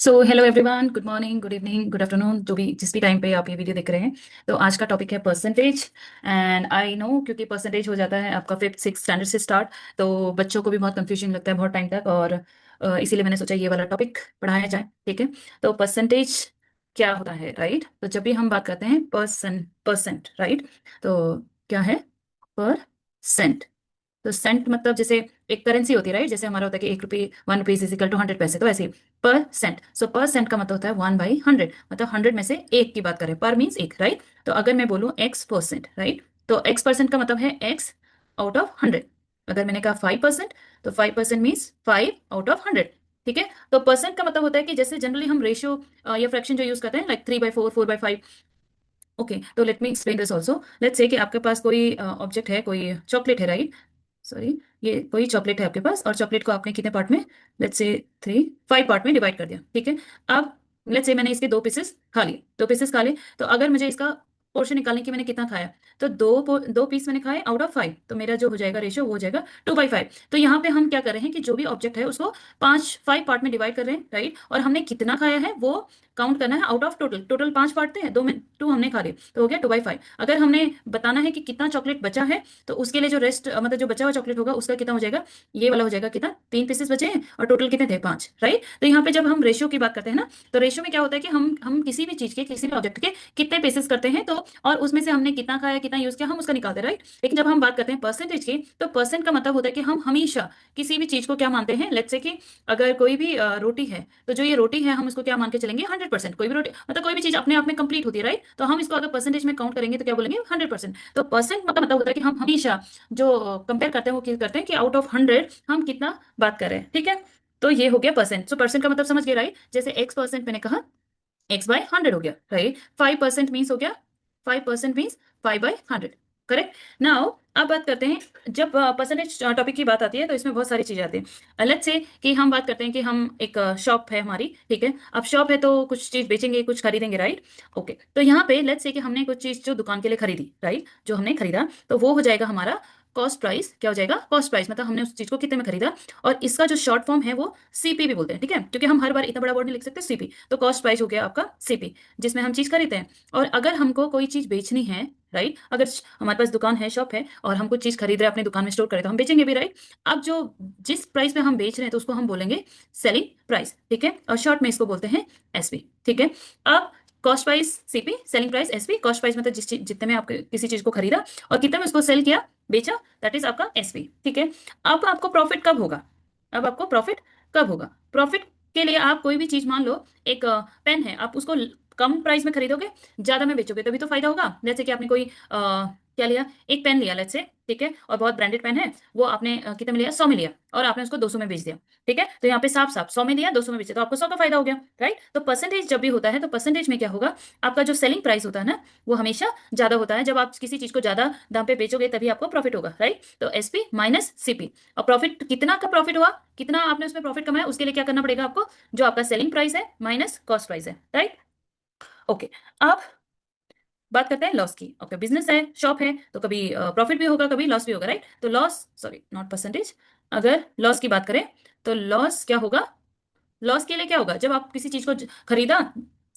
So hello everyone, good morning, good evening, good afternoon, जो भी जिस भी टाइम पे आप ये वीडियो देख रहे हैं। तो आज का टॉपिक है परसेंटेज। एंड आई नो, क्योंकि परसेंटेज हो जाता है आपका फिफ्थ सिक्स स्टैंडर्ड से स्टार्ट, तो बच्चों को भी बहुत कंफ्यूजन लगता है बहुत टाइम तक। और इसीलिए मैंने सोचा ये वाला टॉपिक पढ़ाया जाए। ठीक है। तो परसेंटेज क्या होता है, राइट? तो जब भी हम बात करते हैं परसेंट, राइट, तो क्या है? परसेंट। तो सेंट मतलब जैसे एक करेंसी होती है, राइट? जैसे हमारा होता है कि 1 रुपये, 1 रुपीज इज इक्वल टू 100 पैसे, तो ऐसे ही पर सेंट। सो पर सेंट का मतलब होता है 1/100, मतलब 100 में से एक की बात करें। पर मीन्स एक, राइट? तो अगर मैं बोलूँ X%, राइट, तो X% का मतलब है X आउट ऑफ 100। अगर मैंने कहा 5%, तो 5% मीन्स 5/100। ठीक है। तो परसेंट का मतलब होता है कि जैसे जनरली हम रेशियो या फ्रैक्शन जो यूज करते हैं, लाइक 3/4, 4/5। ओके, तो let me explain this also. Let's say कि आपके पास कोई ऑब्जेक्ट है, कोई चॉकलेट है, राइट? सॉरी, ये कोई चॉकलेट है आपके पास, और चॉकलेट को आपने कितने पार्ट में, लेट्स से 5 पार्ट में डिवाइड कर दिया। ठीक है। अब लेट्स से मैंने इसके 2 पीसेस खा लिए, 2 पीसेस खा लिए। तो अगर मुझे इसका पोर्शन निकालने की, मैंने कितना खाया, तो दो पीस मैंने खाए आउट ऑफ 5, तो मेरा जो हो जाएगा रेशियो वो हो जाएगा 2/5। तो यहाँ पे हम क्या कर रहे हैं कि जो भी ऑब्जेक्ट है उसको 5 पार्ट में डिवाइड कर रहे हैं, राइट? और हमने कितना खाया है वो काउंट करना है out of total. Total 5 part थे, 2 हमने खा लिए, तो हो गया 2/5। अगर हमने बताना है कि कितना चॉकलेट बचा है, तो उसके लिए जो रेस्ट मतलब जो बचा हुआ चॉकलेट होगा उसका कितना हो जाएगा, ये वाला हो जाएगा कितना, 3 पीसेस बचे हैं और टोटल कितने थे, 5, राइट? तो यहाँ पे जब हम रेशियो की बात करते हैं ना, तो रेशियो में क्या होता है कि हम किसी भी चीज के, किसी भी ऑब्जेक्ट के कितने पीसेस करते हैं, तो और उसमें से हमने कितना खाया, कितना यूज किया, हम उसका निकालते हैं, राइट? लेकिन जब हम बात करते हैं परसेंटेज की, तो परसेंट का मतलब होता है कि हम हमेशा किसी भी चीज को क्या मानते हैं। लेट्स से कि अगर कोई भी रोटी है, तो जो ये रोटी है हम उसको क्या मान के चलेंगे, 100%। कोई भी रोटी मतलब कोई भी चीज अपने आप में कंप्लीट होती है, राइट? तो हम इसको अगर परसेंटेज में काउंट करेंगे तो क्या बोलेंगे, 100%। तो परसेंट मतलब होता है कि हम हमेशा जो कंपेयर करते हैं वो क्या करते हैं कि आउट ऑफ 100 हम कितना बात कर रहे हैं। ठीक है। तो ये हो गया परसेंट। सो परसेंट का मतलब समझ गए, राइट? जैसे X% मैंने कहा, X/100 हो गया, राइट? 5% मीन्स हो गया, 5% मीन्स 5/100। करेक्ट। नाउ अब बात करते हैं, जब परसेंटेज टॉपिक की बात आती है तो इसमें बहुत सारी चीजें आती हैं। लेट्स से कि हम बात करते हैं कि हम एक शॉप है हमारी, ठीक है? अब शॉप है तो कुछ चीज बेचेंगे, कुछ खरीदेंगे, राइट? ओके, तो यहाँ पे लेट्स से कि हमने कुछ चीज जो दुकान के लिए खरीदी, राइट, जो हमने खरीदा, तो वो हो जाएगा हमारा कॉस्ट प्राइस। क्या हो जाएगा, कॉस्ट प्राइस, मतलब हमने उस चीज को कितने में खरीदा। और इसका जो शॉर्ट फॉर्म है वो सीपी भी बोलते हैं, ठीक है? क्योंकि हम हर बार इतना बड़ा वर्ड नहीं लिख सकते, सीपी। तो कॉस्ट प्राइस हो गया आपका सीपी, जिसमें हम चीज खरीदते हैं। और अगर हमको कोई चीज बेचनी है, राइट, अगर हमारे पास दुकान है, शॉप है, और हम कुछ चीज खरीद रहे हैं, अपनी दुकान में स्टोर करें, तो हम बेचेंगे भी, राइट? अब जो जिस प्राइस पे हम बेच रहे हैं, तो उसको हम बोलेंगे सेलिंग प्राइस, ठीक है? और शॉर्ट में इसको बोलते हैं एसपी, ठीक है? अब cost price CP, selling price SP. Cost price मतलब जितने में आप किसी चीज को खरीदा और कितने में उसको सेल किया, बेचा, दैट इज आपका एसपी, ठीक है? अब आपको प्रॉफिट कब होगा, अब आपको प्रॉफिट कब होगा? प्रॉफिट के लिए आप कोई भी चीज, मान लो एक पेन है, आप उसको कम प्राइस में खरीदोगे, ज्यादा में बेचोगे, तभी तो फायदा होगा। जैसे कि आपने कोई क्या लिया, एक पेन लिया लेट्स से, ठीक है, और बहुत ब्रांडेड पेन है, वो आपने कितने में लिया, 100 में लिया, और आपने उसको 200 में बेच दिया। ठीक है, तो यहाँ पे साफ साफ 100 में लिया, 200 में बेचा, तो आपको 100 का फायदा हो गया, राइट? तो परसेंटेज जब भी होता है, तो परसेंटेज में क्या होगा, आपका जो सेलिंग प्राइस होता है ना, वो हमेशा ज्यादा होता है। जब आप किसी चीज को ज्यादा दाम पे बेचोगे तभी आपको प्रॉफिट होगा, राइट? तो एसपी माइनस सीपी। और प्रॉफिट कितना का प्रॉफिट हुआ, कितना आपने उसमें प्रॉफिट कमाया, उसके लिए क्या करना पड़ेगा आपको, जो आपका सेलिंग प्राइस है माइनस कॉस्ट प्राइस है, राइट? ओके। अब बात करते हैं लॉस की। ओके, बिजनेस है, शॉप है, तो कभी प्रॉफिट भी होगा, कभी लॉस भी होगा, राइट? तो लॉस, सॉरी नॉट परसेंटेज, अगर लॉस की बात करें, तो लॉस क्या होगा, लॉस के लिए क्या होगा, जब आप किसी चीज को खरीदा,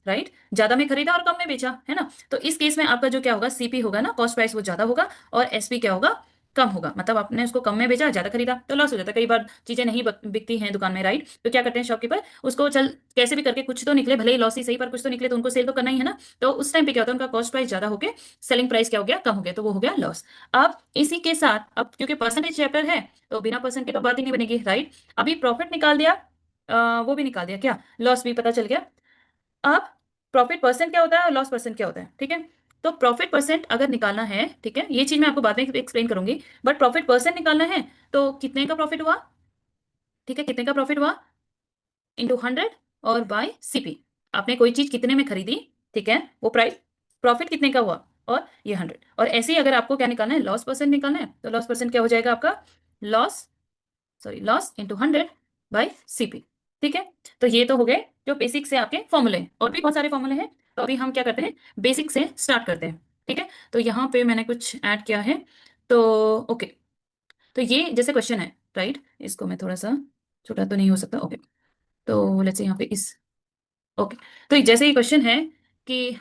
राइट, ज्यादा में खरीदा और कम में बेचा, है ना? तो इस केस में आपका जो क्या होगा, सीपी होगा ना, कॉस्ट प्राइस, वो ज्यादा होगा, और एसपी क्या होगा, कम होगा। मतलब आपने उसको कम में बेचा, ज्यादा खरीदा, तो लॉस हो जाता है। कई बार चीजें नहीं बिकती हैं दुकान में, राइट? तो क्या करते हैं शॉपकीपर, उसको चल कैसे भी करके कुछ तो निकले, भले ही लॉस ही सही, पर कुछ तो निकले, तो उनको सेल तो करना ही है ना। तो उस टाइम पे क्या होता है, उनका कॉस्ट प्राइस ज्यादा होकर सेलिंग प्राइस क्या हो गया, कम हो गया, तो वो हो गया लॉस। अब इसी के साथ, अब क्योंकि परसेंटेज चैप्टर है, तो बिना परसेंट की तो बात ही नहीं बनेगी, राइट? अभी प्रॉफिट निकाल दिया, वो भी निकाल दिया, क्या लॉस भी पता चल गया। अब प्रॉफिट परसेंट क्या होता है और लॉस परसेंट क्या होता है, ठीक है? तो प्रॉफिट परसेंट अगर निकालना है, ठीक है, ये चीज मैं आपको बाद में एक्सप्लेन करूंगी, बट प्रॉफिट परसेंट निकालना है, तो कितने का प्रॉफिट हुआ, ठीक है, कितने का प्रॉफिट हुआ इंटू 100 और बाय सीपी। आपने कोई चीज कितने में खरीदी, ठीक है, वो प्राइस, प्रॉफिट कितने का हुआ, और ये 100। और ऐसे ही अगर आपको क्या निकालना है, लॉस परसेंट निकालना है, तो लॉस परसेंट क्या हो जाएगा आपका, loss, sorry loss into 100/CP। ठीक है। तो ये तो हो गए जो बेसिक से आपके फॉर्मूले, और भी बहुत सारे फॉर्मूले हैं। तो अभी हम क्या करते हैं, बेसिक से स्टार्ट करते हैं, ठीक है? तो यहाँ पे मैंने कुछ ऐड किया है, तो ओके। तो ये जैसे क्वेश्चन है, राइट, इसको मैं थोड़ा सा छोटा तो नहीं हो सकता, ओके। तो लेट्स से यहाँ पे इस ओके, तो जैसे ये क्वेश्चन है कि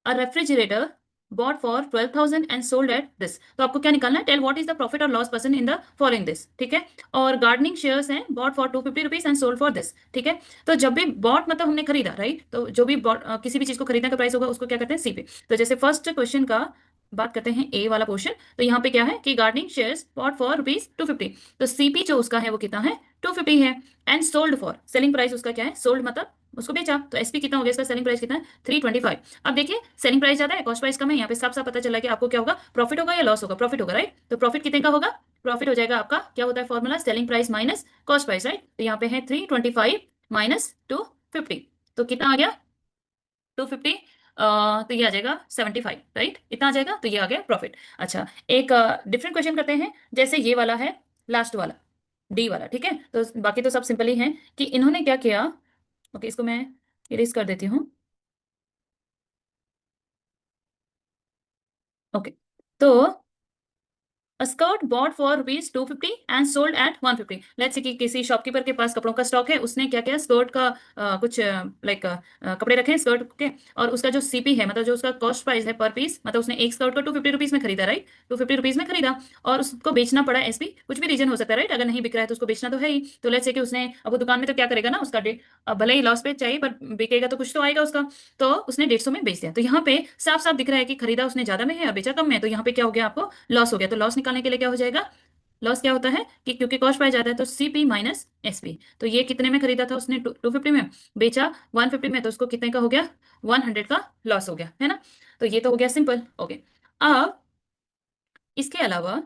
a refrigerator bought for 12,000 and sold at this, तो आपको क्या निकालना है, tell what is the profit और loss percent in the following this, ठीक है। और गार्डनिंग शेयर्स हैं bought for 250 rupees and sold for this, ठीक है। तो जब भी बॉट मतलब हमने खरीदा, राइट, तो जो भी किसी भी चीज को खरीदने का प्राइस होगा उसको क्या कहते हैं, सीपी। तो जैसे फर्स्ट क्वेश्चन का बात करते हैं ए वाला पोर्शन, तो यहाँ पे क्या है कि gardening shares bot for rupees 250, तो सीपी जो उसका है वो कितना है, 250 है। And sold for, selling price उसका क्या है, सोल्ड मतलब उसको बेचा, तो एसपी कितना हो गया, इसका सेलिंग प्राइस कितना है, 325। अब देखिए सेलिंग प्राइस ज्यादा है, कॉस्ट प्राइस कम है, यहाँ पे साफ साफ पता चला कि आपको क्या होगा, प्रॉफिट होगा या लॉस होगा, प्रॉफिट होगा, राइट। तो प्रॉफिट कितने का होगा, प्रॉफिट हो जाएगा आपका, क्या होता है formula, selling price minus cost price, right. तो यहाँ पे है 325 माइनस 250, तो कितना आ गया, 250। तो ये आ जाएगा 75, राइट, इतना आ जाएगा, तो ये आ गया प्रॉफिट। अच्छा, एक डिफरेंट क्वेश्चन करते हैं, जैसे ये वाला है, लास्ट वाला, डी वाला, ठीक है। तो बाकी तो सब सिंपल ही है कि इन्होंने क्या किया। ओके, इसको मैं इरेज कर देती हूँ। ओके, तो A skirt bought for rupees 250 and sold at 150। Let's say कि किसी शॉपकीपर के पास कपड़ों का स्टॉक है, उसने क्या किया, स्कर्ट का कुछ लाइक कपड़े रखे हैं स्कर्ट के, और उसका जो सीपी है मतलब जो उसका कॉस्ट प्राइस है पर पीस, मतलब उसने एक स्कर्ट को 250 रुपीज में खरीदा, राइट, 250 रुपीज में खरीदा, और उसको बेचना पड़ा एसपी, कुछ भी रीजन हो सकता है, राइट, अगर नहीं बिक रहा है तो उसको बेचना तो है ही। तो लेट्स से कि उसने, अब वो दुकान में तो क्या करेगा ना, उसका भले ही लॉस पे चाहिए पर बिकेगा तो कुछ तो आएगा उसका, तो उसने 150 में बेच दिया। तो यहाँ पे साफ साफ दिख रहा है कि खरीदा उसने ज्यादा में है और बेचा कम में है, तो यहाँ पे क्या हो गया, आपको लॉस हो गया। तो लॉस निकालने के लिए क्या हो जाएगा, लॉस क्या होता है कि क्योंकि कॉस्ट प्राइस ज्यादा है तो सीपी माइनस एसपी। तो ये कितने में खरीदा था उसने, 250 में, बेचा 150 में, तो उसको कितने का हो गया, 100 का लॉस हो गया, है ना। तो ये तो हो गया सिंपल। ओके, अब इसके अलावा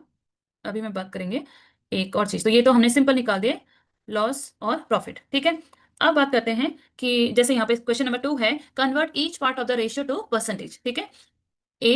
अभी मैं बात करेंगे एक और चीज, तो ये तो हमने सिंपल निकाल दिए, लॉस और प्रॉफिट, ठीक है। अब बात करते हैं कि जैसे यहाँ पे क्वेश्चन नंबर 2 है, convert each part of the ratio two percentage, ठीक है। ए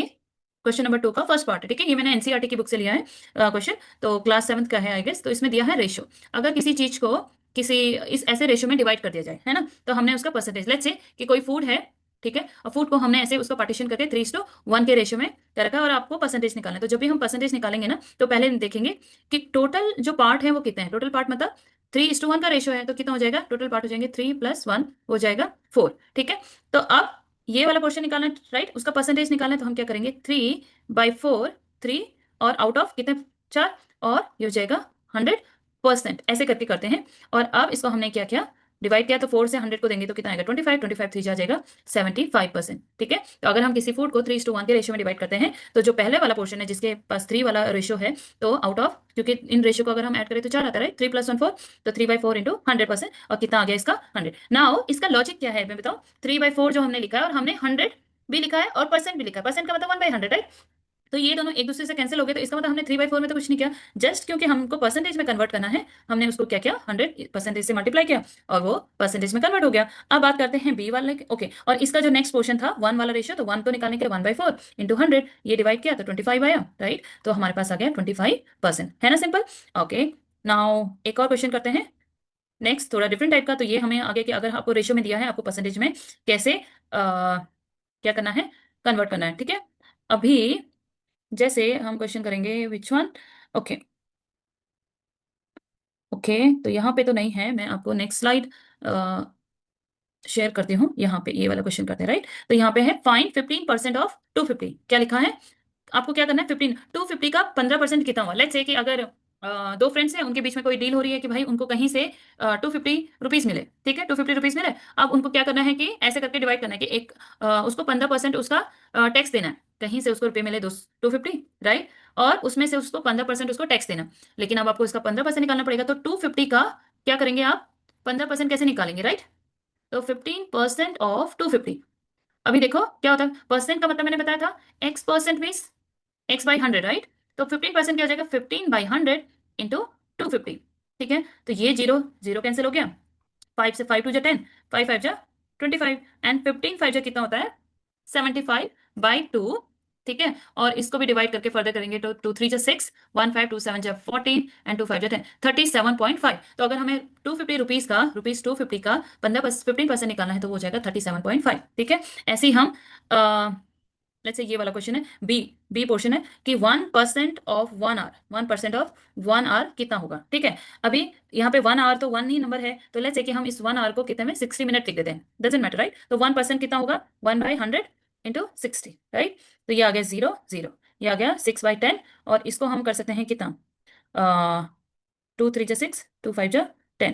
क्वेश्चन नंबर 2 का फर्स्ट पार्ट है, ठीक है, ये मैंने एनसीईआरटी की बुक से लिया है क्वेश्चन, तो क्लास 7th का है आई गेस। तो इसमें दिया है रेशियो, अगर किसी चीज को किसी इस ऐसे रेशियो में डिवाइड कर दिया जाए, है ना, तो हमने उसका परसेंटेज, लेट्स से कि कोई फूड है, ठीक है, और फूड को हमने ऐसे उसका पार्टीशन करके 3:1 के रेशियो में कर रखा है, और आपको परसेंटेज निकालना है। तो जब भी हम परसेंटेज निकालेंगे ना, तो पहले देखेंगे कि टोटल जो पार्ट है वो कितने हैं, टोटल पार्ट मतलब 3:1 का रेशियो है, तो कितना हो जाएगा, टोटल पार्ट हो जाएंगे 3+1 हो जाएगा 4, ठीक है। तो अब ये वाला पोर्शन निकालना है, राइट, उसका परसेंटेज निकालना है, तो हम क्या करेंगे, 3/4, 3, और आउट ऑफ कितने, 4, और ये हो जाएगा 100%, ऐसे करके करते हैं। और अब इसको हमने क्या किया, डिवाइड किया, तो 4 से 100 को देंगे तो कितना आएगा, 25, 25 3 जा जाएगा 75%, ठीक है। तो अगर हम किसी फूड को 3:1 के रेशियो में डिवाइड करते हैं, तो जो पहले वाला पोर्शन है जिसके पास 3 वाला रेशियो है, तो आउट ऑफ, क्योंकि इन रेशियो को अगर हम ऐड करें तो 4 आता है, राइट, 3+1 4, तो 3/4 इंटू 100%, और कितना आ गया इसका 100। नाउ इसका लॉजिक क्या है मैं बताऊं, 3/4 जो हमने लिखा है और हमने 100 भी लिखा है और परसेंट भी लिखा है, परसेंट का मतलब 1/100, राइट। तो ये दोनों एक दूसरे से कैंसिल हो गए, तो इसका मतलब हमने 3/4 में तो कुछ नहीं किया, जस्ट क्योंकि हमको परसेंटेज में कन्वर्ट करना है, हमने उसको क्या किया, 100% से मल्टीप्लाई किया, और वो परसेंटेज में कन्वर्ट हो गया। अब बात करते हैं बी वाले, ओके, और इसका जो नेक्स्ट पोर्शन था 1 वाला रेशियो, तो 1 को निकालने के लिए 1/4 इंटू 100, ये डिवाइड किया तो 25 आया, राइट, तो हमारे पास आ गया 25%, है ना, सिंपल। ओके, नाउ एक और क्वेश्चन करते हैं, नेक्स्ट थोड़ा डिफरेंट टाइप का। तो ये हमें आगे कि अगर आपको रेशियो में दिया है, आपको परसेंटेज में कैसे क्या करना है, कन्वर्ट करना है, ठीक है। अभी जैसे हम क्वेश्चन करेंगे विच वन, ओके, ओके, तो यहाँ पे तो नहीं है, मैं आपको नेक्स्ट स्लाइड शेयर करती हूँ, यहाँ पे ये वाला क्वेश्चन करते हैं, राइट। तो यहाँ पे है फाइंड 15% ऑफ 250, क्या लिखा है, आपको क्या करना है, 250 का 15% कितना हुआ। लेट्स से कि अगर दो फ्रेंड्स हैं, उनके बीच में कोई डील हो रही है कि भाई उनको कहीं से 250 रुपीज मिले, ठीक है, 250 रुपीज मिले। अब उनको क्या करना है कि ऐसे करके डिवाइड करना है कि एक उसको 15% उसका टैक्स देना है, कहीं से उसको रुपये मिले 250, राइट, और उसमें से उसको 15% उसको टैक्स देना। लेकिन अब आपको इसका 15% निकालना पड़ेगा, तो 250 का क्या करेंगे आप, 15% कैसे निकालेंगे, राइट। तो 15% ऑफ 250, अभी देखो क्या होता है, परसेंट का मतलब मैंने बताया था, x% मीन्स x/100, राइट। तो 15% क्या हो जाएगा, 15/100 इंटू 250, ठीक है। तो ये जीरो जीरो कैंसिल हो गया, 5 से 5 2 जा 10, 5 5 जा 25, एंड 15 5 जा कितना होता है, 75/2, ठीक है। और इसको भी डिवाइड करके फर्दर करेंगे तो 2 3 जा 6, 1 5 2 7 जा 14, एंड 2 5 जा 10, 37.5। तो अगर हमें 250 रुपीज का, रुपीज 250 का 15 15% निकालना है, तो वो हो जाएगा 37.5, ठीक है। ऐसे ही हम लेट्स से ये वाला क्वेश्चन है, बी पोर्शन है कि 1% ऑफ 1 आवर, 1% ऑफ 1 आवर कितना होगा। ठीक है, अभी यहाँ पे 1 आवर तो 1 ही नंबर है, तो लेट्स से कि हम इस 1 आवर को कितने में 60 मिनट लिख देते हैं, डजंट मैटर राइट। तो 1% कितना होगा, 1/100 × 60 राइट। तो ये आ गया 0 0, ये आ गया 6/10, और इसको हम कर सकते हैं कितना, 2 3 × 6, 2 5 × 10,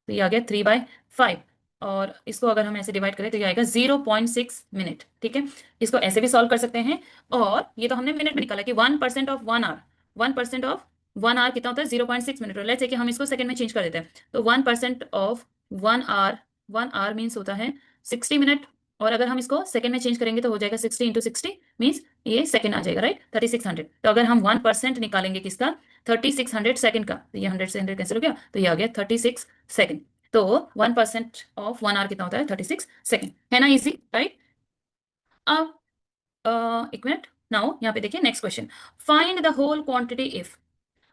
तो ये आ गया 3/5, और इसको अगर हम ऐसे डिवाइड करें तो ये आएगा 0.6 मिनट। ठीक है, इसको ऐसे भी सॉल्व कर सकते हैं, और ये तो हमने मिनट में निकाला कि 1% ऑफ 1 आवर, 1% ऑफ 1 आवर कितना होता है 0.6 मिनट। लेट्स से कि हम इसको सेकंड में चेंज कर देते हैं, तो 1% ऑफ 1 आवर, 1 आवर मीन्स होता है 60 मिनट, और अगर हम इसको सेकंड में चेंज करेंगे तो हो जाएगा 60 × 60 मीन्स ये सेकंड आ जाएगा राइट, 3600। तो अगर हम 1% निकालेंगे किसका, 3600 सेकंड का, तो ये 100 से 100 कैंसिल हो गया, तो ये आ गया 36 सेकंड। तो 1% ऑफ 1 आवर कितना होता है, 36 सेकंड, है ना इजी राइट। अब एक मिनट, नाउ यहाँ पे देखिए next question, find the whole quantity if.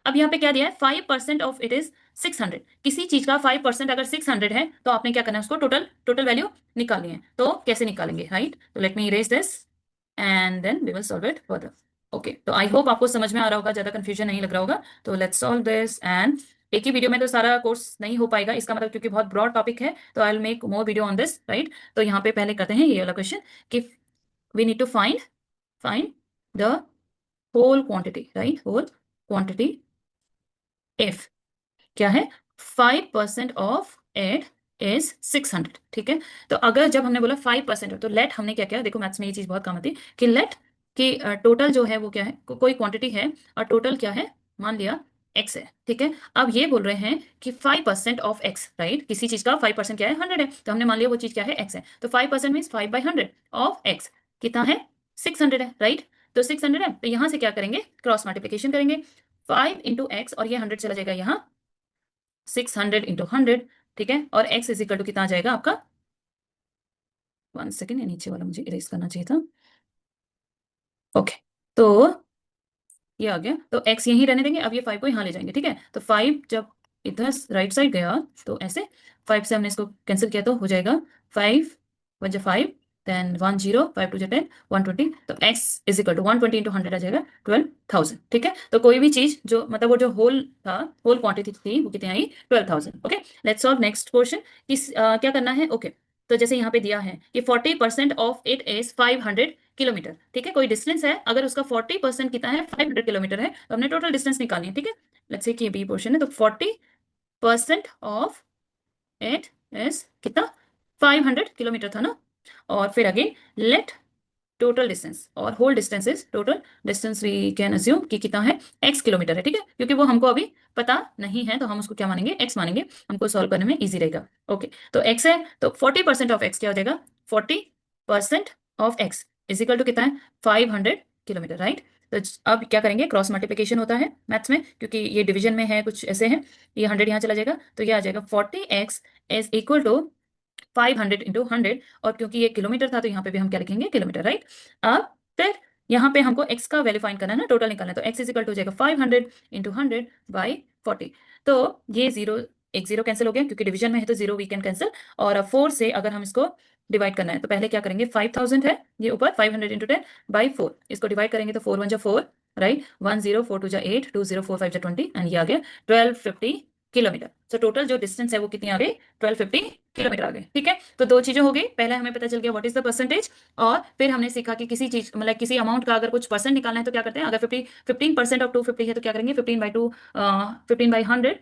अब यहाँ पे क्या दिया है, 5% ऑफ इट इज 600, किसी चीज का 5% अगर 600 है तो आपने क्या करना है, उसको टोटल टोटल वैल्यू निकालनी है। तो कैसे निकालेंगे राइट, तो let me erase this and then we will solve it further. Okay, तो आई होप आपको समझ में आ रहा होगा, ज्यादा कंफ्यूजन नहीं लग रहा होगा। तो लेट्स सॉल्व दिस, एंड एक ही वीडियो में तो सारा कोर्स नहीं हो पाएगा, इसका मतलब क्योंकि बहुत ब्रॉड टॉपिक है, तो I will make more video on this right. तो यहाँ पे पहले करते हैं ये वाला क्वेश्चन कि we need to find the whole quantity right, whole quantity if क्या है, 5% ऑफ एट इज 600। ठीक है, तो अगर जब हमने बोला 5% हो, तो लेट हमने क्या किया, देखो मैथ्स में ये चीज बहुत काम आती है कि लेट कि टोटल जो है वो क्या है, कोई क्वांटिटी है और टोटल क्या है, मान लिया एक्स है। ठीक है, अब ये बोल रहे हैं कि 5% ऑफ एक्स राइट, किसी चीज का 5% क्या है, 100 है, तो हमने मान लिया वो चीज क्या है, एक्स है, तो 5% मीन 5/100 ऑफ एक्स कितना है, 600 है राइट। तो 600 है, तो यहां से क्या करेंगे, क्रॉस मल्टीप्लीकेशन करेंगे, 5 × x, और ये 100 चला जाएगा यहाँ, 600 × 100। ठीक है, और x इज इक्वल टू कितना आ जाएगा आपका, 1 सेकेंड, ये नीचे वाला मुझे इरेज करना चाहिए था। ओके, तो ये आ गया, तो x यहीं रहने देंगे, अब ये 5 को यहाँ ले जाएंगे। ठीक है, तो 5 जब इधर राइट साइड गया तो ऐसे 5 से हमने इसको कैंसिल किया तो हो जाएगा 5 1 × 5, देन 10, 5 2 × 10, 120, तो x इज इक्वल टू 120 × 100 आ जाएगा 12,000। ठीक है, तो कोई भी चीज जो मतलब वो जो होल था, होल क्वांटिटी थी, वो कितनी आई, 12,000। Okay, let's solve next question, क्या करना है। ओके, तो जैसे यहाँ पे दिया है कि 40% ऑफ इट इज 500 किलोमीटर। ठीक है, कोई डिस्टेंस है, अगर उसका 40% कितना है, 500 किलोमीटर है, तो हमने टोटल डिस्टेंस निकालनी है। ठीक है, लेट्स से कि बी पोर्शन है, तो 40% ऑफ इट इज कितना, 500 किलोमीटर था ना, और फिर अगेन लेट टोटल डिस्टेंस, और whole distance is total distance, we can assume कि कितना है, x किलोमीटर है। ठीक है, क्योंकि वो हमको अभी पता नहीं है, तो हम उसको क्या मानेंगे, x मानेंगे, हमको सॉल्व करने में इजी रहेगा। ओके, तो x है, तो 40% ऑफ x क्या हो जाएगा, 40% of x is equal to कितना है, 500 किलोमीटर राइट। तो अब क्या करेंगे, क्रॉस मल्टीप्लिकेशन होता है मैथ्स में, क्योंकि ये डिवीजन में है, कुछ ऐसे हैं, ये 100 यहाँ चला जाएगा, तो ये आ जाएगा 40x इज इक्वल टू 500 × 100, और क्योंकि ये किलोमीटर था तो यहाँ पे भी हम क्या लिखेंगे, किलोमीटर राइट। अब फिर यहाँ पे हमको x का वैल्यू फाइंड करना है ना, टोटल निकालना है, तो x इज इक्वल टू हो जाएगा 500 × 100/40। तो ये जीरो, एक जीरो कैंसिल हो गया, क्योंकि डिवीजन में है तो जीरो वी कैन कैंसिल, और अब 4 से अगर हम इसको डिवाइड करना है, तो पहले क्या करेंगे, 5000 है ये ऊपर, 500 × 10/4, इसको डिवाइड करेंगे तो 4 1 = 4 राइट, 1 0 4 2 = 8, 2 0 4 5 = 20, एंड ये आ गया 1250 किलोमीटर। सो टोटल जो डिस्टेंस है वो कितनी आ गई, 1250 किलोमीटर आ गए। ठीक है, तो दो चीजें हो गई, पहले हमें पता चल गया व्हाट इज द परसेंटेज, और फिर हमने सीखा कि किसी चीज मतलब किसी अमाउंट का अगर कुछ परसेंट निकालना है तो क्या करते हैं, अगर 15% ऑफ 250 है तो क्या करेंगे, 15/2, 15/100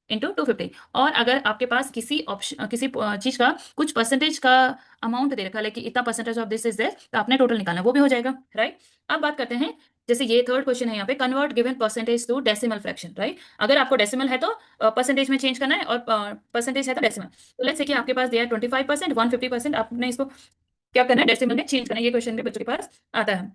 इंटू 250, और अगर आपके पास किसी ऑप्शन, किसी चीज का कुछ परसेंटेज का अमाउंट दे रखा है कि इतना percentage of this is this, तो आपने टोटल निकालना, वो भी हो जाएगा राइट। अब बात करते हैं, जैसे ये थर्ड क्वेश्चन है यहाँ पे, convert given percentage to decimal fraction right. अगर आपको डेसिमल है तो परसेंटेज में चेंज करना है, और परसेंटेज है तो डेसिमल। तो लेट्स से कि आपके पास दिया है 25%, 150%, आपने इसको क्या करना है, डेसिमल में चेंज करना है, ये क्वेश्चन भी बच्चों के पास आता है।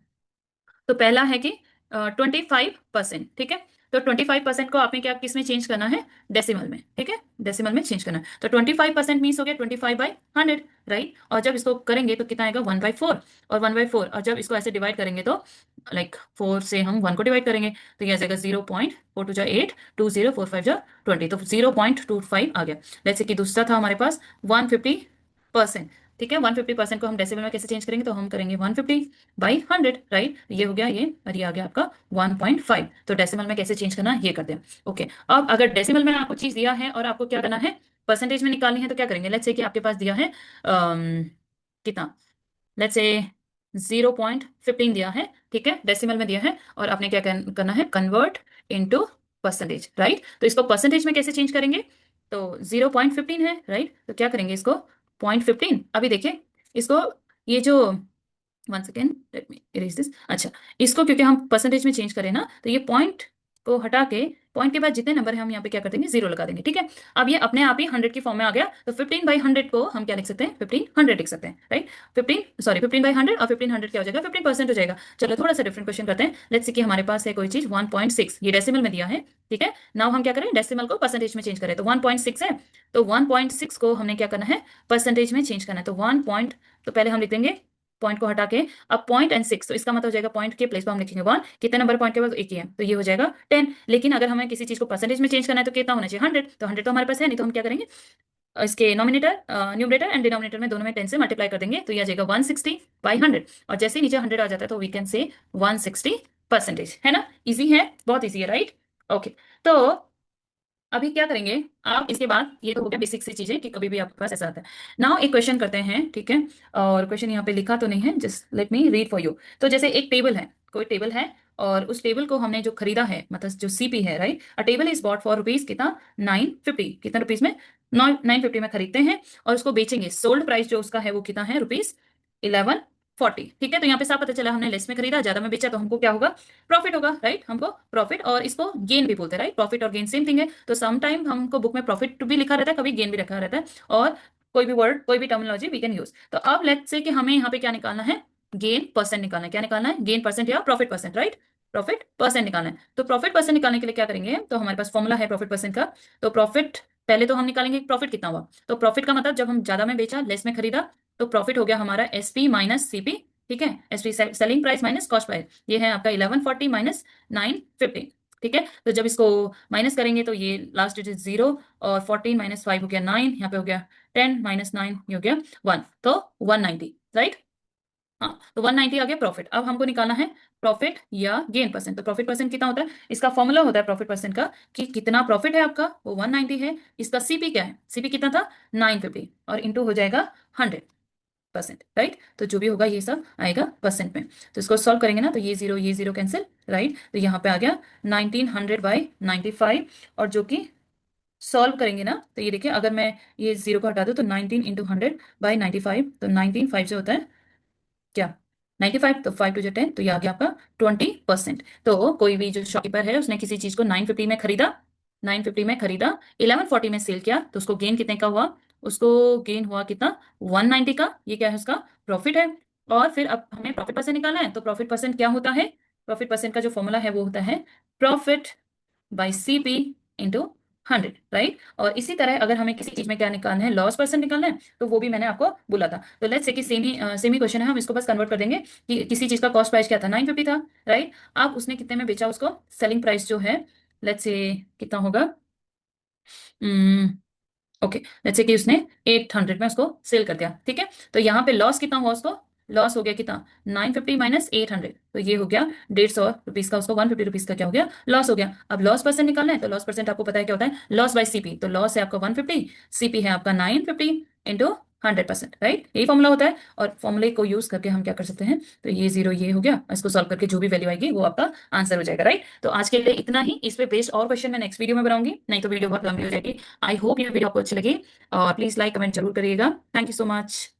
तो पहला है कि 25%। ठीक है, तो 25% को आपने क्या, किस में चेंज करना है, डेसिमल में। ठीक है, डेसिमल में चेंज करना है, तो 25% मीन्स हो गया 25/100 राइट, और जब इसको करेंगे तो कितना आएगा, 1/4, और 1/4, और जब इसको ऐसे डिवाइड करेंगे तो लाइक 4 से हम 1 को डिवाइड करेंगे, तो ये आ जाएगा 0.4 2 = 8, 2 0 4 5 = 20, तो 0.25 आ गया। जैसे कि दूसरा था हमारे पास 150%, ठीक है। 150% को हम डेसिमल में कैसे चेंज करेंगे, तो हम करेंगे 150/100, राइट। ये हो गया ये, और ये आ गया आपका 1.5। तो डेसिमल में कैसे चेंज करना है ये करते हैं। ओके, अब अगर डेसिमल में आपको चीज दिया है और आपको क्या करना है, परसेंटेज में निकालनी है, तो क्या करेंगे। लेट्स से कि आपके पास दिया है कितना, लेट्स से 0.15 दिया है, ठीक है, डेसिमल में दिया है, और आपने क्या करना है, कन्वर्ट इनटू परसेंटेज, राइट। तो इसको परसेंटेज में कैसे चेंज करेंगे, तो 0.15 है, राइट। तो क्या करेंगे इसको 0.15, अभी देखिए इसको, ये जो, one second let me erase this, अच्छा, इसको क्योंकि हम परसेंटेज में चेंज करें ना, तो ये पॉइंट को हटा के, पॉइंट के बाद जितने नंबर है हम यहाँ पे क्या कर देंगे, जीरो लगा देंगे, ठीक है। अब ये अपने आप ही 100 की फॉर्म में आ गया, तो 15/100 को हम क्या लिख सकते हैं, 1500 लिख सकते हैं, राइट। 15/100 और 1500 क्या हो जाएगा, 15% हो जाएगा। चलो थोड़ा सा डिफरेंट क्वेश्चन करते हैं। लेट्स सी कि हमारे पास है कोई चीज 1.6, ये डेसिमल में दिया है, ठीक है। नाउ हम क्या करें, डेसिमल को परसेंटेज में चेंज करें, तो 1.6 है, तो 1.6 को हमने क्या करना है, परसेंटेज में चेंज करना है, तो 1 पॉइंट, तो पहले हम लिख देंगे पॉइंट को हटा के, अब 0.6, तो इसका मतलब हो जाएगा पॉइंट के प्लेस पर हम लिखेंगे 1, कितने नंबर पॉइंट के बाद, एक ही है, तो ये हो जाएगा 10। लेकिन अगर हमें किसी चीज को परसेंटेज में चेंज करना है तो कितना होना चाहिए, 100, तो 100 तो हमारे पास है नहीं, तो हम क्या करेंगे, इसके नॉमिनेटर, न्यूमरेटर एंड डिनोमिनेटर में दोनों में 10 से मल्टीप्लाई कर देंगे, तो ये आ जाएगा 160/100, और जैसे ही नीचे 100 आ जाता है तो वी कैन से 160%, है ना, इजी है, बहुत इजी है, राइट। ओके, तो अभी क्या करेंगे आप, इसके बाद ये तो हो गया बेसिक सी चीजें कि कभी भी आपके पास ऐसा आता है। नाउ एक क्वेश्चन करते हैं, ठीक है, और क्वेश्चन यहाँ पे लिखा तो नहीं है, just let me read for you. तो जैसे एक टेबल है, कोई टेबल है, और उस टेबल को हमने जो खरीदा है, मतलब जो सीपी है, right, a table is bought for rupees कितना, 950, कितना रुपीज में, 950 में खरीदते हैं, और उसको बेचेंगे, सोल्ड प्राइस जो उसका है वो कितना है, ₹1140, ठीक है। तो यहाँ पे साफ पता चला हमने लेस में खरीदा, ज्यादा में बेचा, तो हमको क्या होगा, प्रॉफिट होगा, राइट, हमको प्रॉफिट, और इसको गेन भी बोलते हैं, राइट। प्रॉफिट और गेन सेम थिंग है, तो सम टाइम हमको बुक में प्रॉफिट भी लिखा रहता है, कभी गेन भी रखा रहता है, और कोई भी वर्ड, कोई भी टर्मिनोलॉजी वी कैन यूज। तो अब लेट्स से कि हमें यहाँ पे क्या निकालना है, गेन परसेंट निकालना है, क्या निकालना है, गेन परसेंट या profit percent, right. Profit percent निकालना है, तो प्रॉफिट परसेंट निकालने के लिए क्या करेंगे, तो हमारे पास फॉर्मूला है प्रॉफिट परसेंट का। तो प्रॉफिट, पहले तो हम निकालेंगे प्रॉफिट कितना हुआ, तो प्रॉफिट का मतलब जब हम ज्यादा में बेचा, लेस में खरीदा, तो प्रॉफिट हो गया हमारा एसपी माइनस सीपी, ठीक है, SP selling price minus cost price, ये है आपका 1140 माइनस 950, ठीक है। तो जब इसको माइनस करेंगे तो ये लास्ट डिजिट 0, और 14 माइनस 5 हो गया 9, यहाँ पे हो गया 10 माइनस 9, ये हो गया 1, तो 190, राइट। हाँ, तो 190 आ गया प्रॉफिट। अब हमको निकालना है प्रॉफिट या गेन परसेंट। तो प्रॉफिट परसेंट कितना होता है, इसका फॉर्मूला होता है प्रॉफिट परसेंट का, कि कितना प्रॉफिट है आपका, वो 190 है, इसका सीपी क्या है, सीपी कितना था, 950, और इंटू हो जाएगा 100%, राइट। तो जो भी होगा ये सब आएगा परसेंट में। तो इसको सॉल्व करेंगे ना, तो ये जीरो कैंसिल, राइट। तो यहाँ पे आ गया 1900/95, और जो कि सॉल्व करेंगे ना, तो ये देखिए, अगर मैं ये जीरो को हटा दूं तो 19 × 100/95, तो 19 5 से होता है क्या, 95, तो 5 2 10, तो ये आ गया आपका 20%। तो कोई भी जो शॉपकीपर है उसने किसी चीज को 950 में खरीदा, 950 में खरीदा, 1140 में सेल किया, तो उसको गेन कितने का हुआ, उसको गेन हुआ कितना, 190 का, ये क्या है, उसका प्रॉफिट है। और फिर अब हमें प्रॉफिट परसेंट निकालना है, तो प्रॉफिट परसेंट क्या होता है, प्रॉफिट परसेंट का जो फॉर्मूला है वो होता है profit by CP into 100, right. और इसी तरह अगर हमें किसी चीज में क्या निकालना है, लॉस परसेंट निकालना है, तो वो भी मैंने आपको बोला था। तो लेट्स से कि सेमी क्वेश्चन है, हम इसको बस कन्वर्ट कर देंगे कि किसी चीज का कॉस्ट प्राइस क्या था, 950 था, राइट। अब उसने कितने में बेचा उसको, सेलिंग प्राइस जो है, लेट्स से कितना होगा, ओके, लेट्स से कि उसने 800 में उसको सेल कर दिया, ठीक है। तो यहाँ पे लॉस कितना हुआ उसको, लॉस हो गया कितना, 950 माइनस 800, तो ये हो गया 150 रुपीज का, उसको 150 रुपीज का क्या हो गया, लॉस हो गया। अब लॉस परसेंट निकालना है, तो लॉस परसेंट आपको पता है क्या होता है, लॉस बाय सीपी, तो लॉस है आपका 150, सीपी है आपका 950 इंटू 100%, राइट, यही फॉर्मूला होता है। और फॉर्मूले को यूज करके हम क्या कर सकते हैं, तो ये जीरो ये हो गया, इसको सॉल्व करके जो भी वैल्यू आएगी वो आपका आंसर हो जाएगा, राइट। तो आज के लिए इतना ही, इस पे बेस्ड और क्वेश्चन मैं नेक्स्ट वीडियो में बनाऊंगी, नहीं तो वीडियो बहुत लंबी हो जाएगी। आई होप ये वीडियो आपको अच्छी लगी, और प्लीज लाइक कमेंट जरूर करिएगा। Thank you so much.